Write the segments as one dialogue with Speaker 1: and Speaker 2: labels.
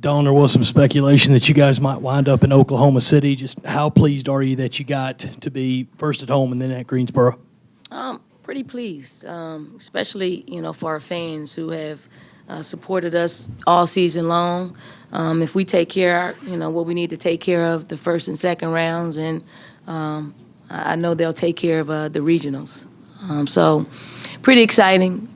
Speaker 1: Dawn, there was some speculation that you guys might wind up in Oklahoma City. Just how pleased are you that you got to be first at home and then at Greensboro?
Speaker 2: Pretty pleased, especially, for our fans who have supported us all season long. If we take care of, what we need to take care of the first and second rounds, and I know they'll take care of the regionals. So pretty exciting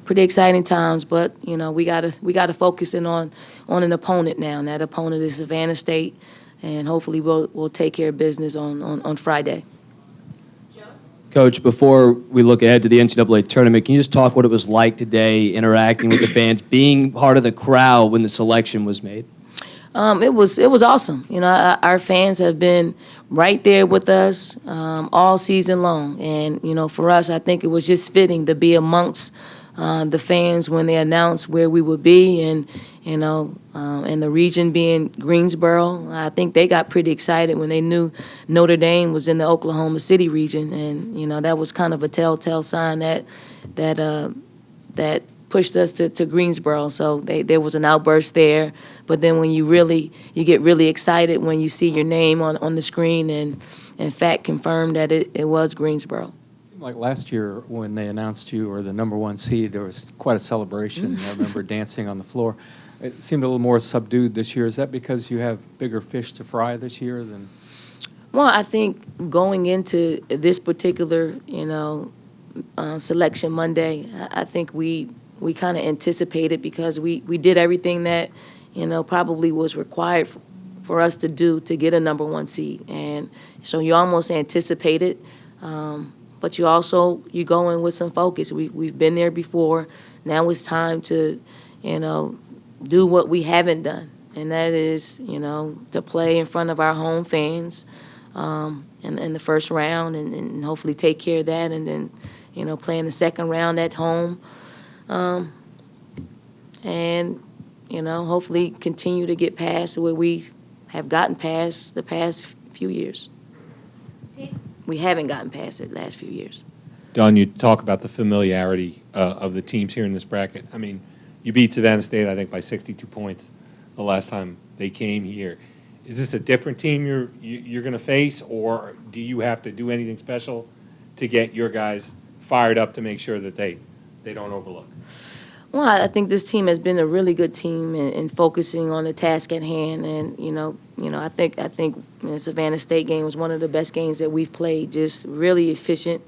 Speaker 2: times, but, we gotta focus in on an opponent now, and that opponent is Savannah State, and hopefully we'll take care of business on Friday.
Speaker 3: Coach, before we look ahead to the NCAA tournament, can you just talk what it was like today interacting with the fans, being part of the crowd when the selection was made?
Speaker 2: It was awesome. Our fans have been right there with us all season long, and for us, I think it was just fitting to be amongst the fans when they announced where we would be, and and the region being Greensboro. I think they got pretty excited when they knew Notre Dame was in the Oklahoma City region, and that was kind of a telltale sign that pushed us to Greensboro. So there was an outburst there, but then when you get really excited when you see your name on the screen, and in fact confirmed that it was Greensboro.
Speaker 4: Like last year when they announced you were the #1 seed, there was quite a celebration. I remember dancing on the floor. It seemed a little more subdued this year. Is that because you have bigger fish to fry this year than?
Speaker 2: Well, I think going into this particular, selection Monday, I think we kind of anticipated, because we did everything that, probably was required for us to do to get a #1 seed. And so you almost anticipate it. But you go in with some focus. We've been there before. Now it's time to, do what we haven't done, and that is, to play in front of our home fans in the first round, and hopefully take care of that, and then, play in the second round at home, and hopefully continue to get past where we have gotten past the past few years. We haven't gotten past it the last few years.
Speaker 5: Dawn, you talk about the familiarity of the teams here in this bracket. I mean, you beat Savannah State, I think, by 62 points the last time they came here. Is this a different team you're going to face, or do you have to do anything special to get your guys fired up to make sure that they don't overlook?
Speaker 2: Well, I think this team has been a really good team in focusing on the task at hand, and I think the Savannah State game was one of the best games that we've played. Just really efficient,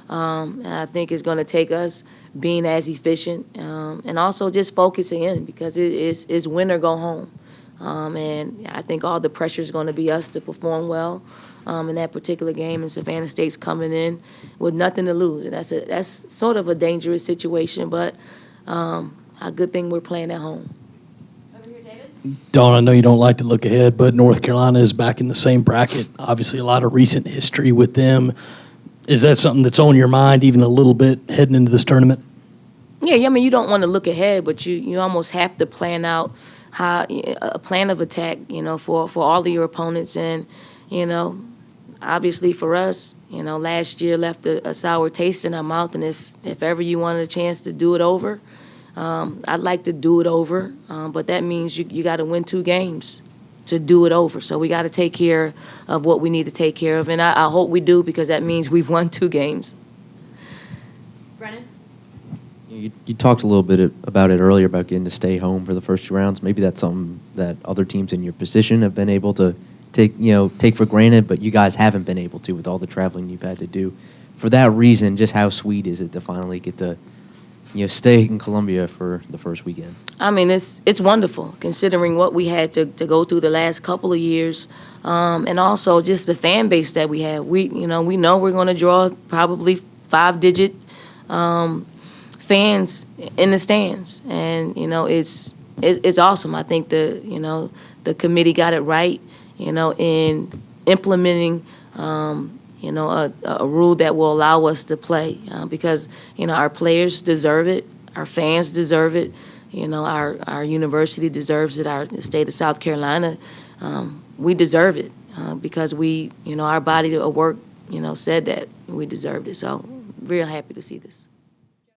Speaker 2: and I think it's going to take us being as efficient, and also just focusing in, because it's win or go home, and I think all the pressure is going to be us to perform well in that particular game. And Savannah State's coming in with nothing to lose, and that's sort of a dangerous situation, but. A good thing we're playing at home.
Speaker 6: Over here, David.
Speaker 1: Dawn, I know you don't like to look ahead, but North Carolina is back in the same bracket. Obviously, a lot of recent history with them. Is that something that's on your mind even a little bit heading into this tournament?
Speaker 2: Yeah, I mean, you don't want to look ahead, but you almost have to plan out a plan of attack, for all of your opponents. And, obviously for us, last year left a sour taste in our mouth. And if ever you wanted a chance to do it over, I'd like to do it over. But that means you got to win 2 games to do it over. So we got to take care of what we need to take care of. And I hope we do, because that means we've won 2 games.
Speaker 6: Brennan?
Speaker 7: You talked a little bit about it earlier, about getting to stay home for the first 2 rounds. Maybe that's something that other teams in your position have been able to take for granted, but you guys haven't been able to with all the traveling you've had to do. For that reason, just how sweet is it to finally get to stay in Columbia for the first weekend?
Speaker 2: I mean, it's wonderful, considering what we had to go through the last couple of years, and also just the fan base that we have. We know we're going to draw probably 5-digit fans in the stands, and it's awesome. I think the committee got it right, in implementing a rule that will allow us to play, because our players deserve it, our fans deserve it, our university deserves it, the state of South Carolina, we deserve it, because our body of work said that we deserved it. So real happy to see this.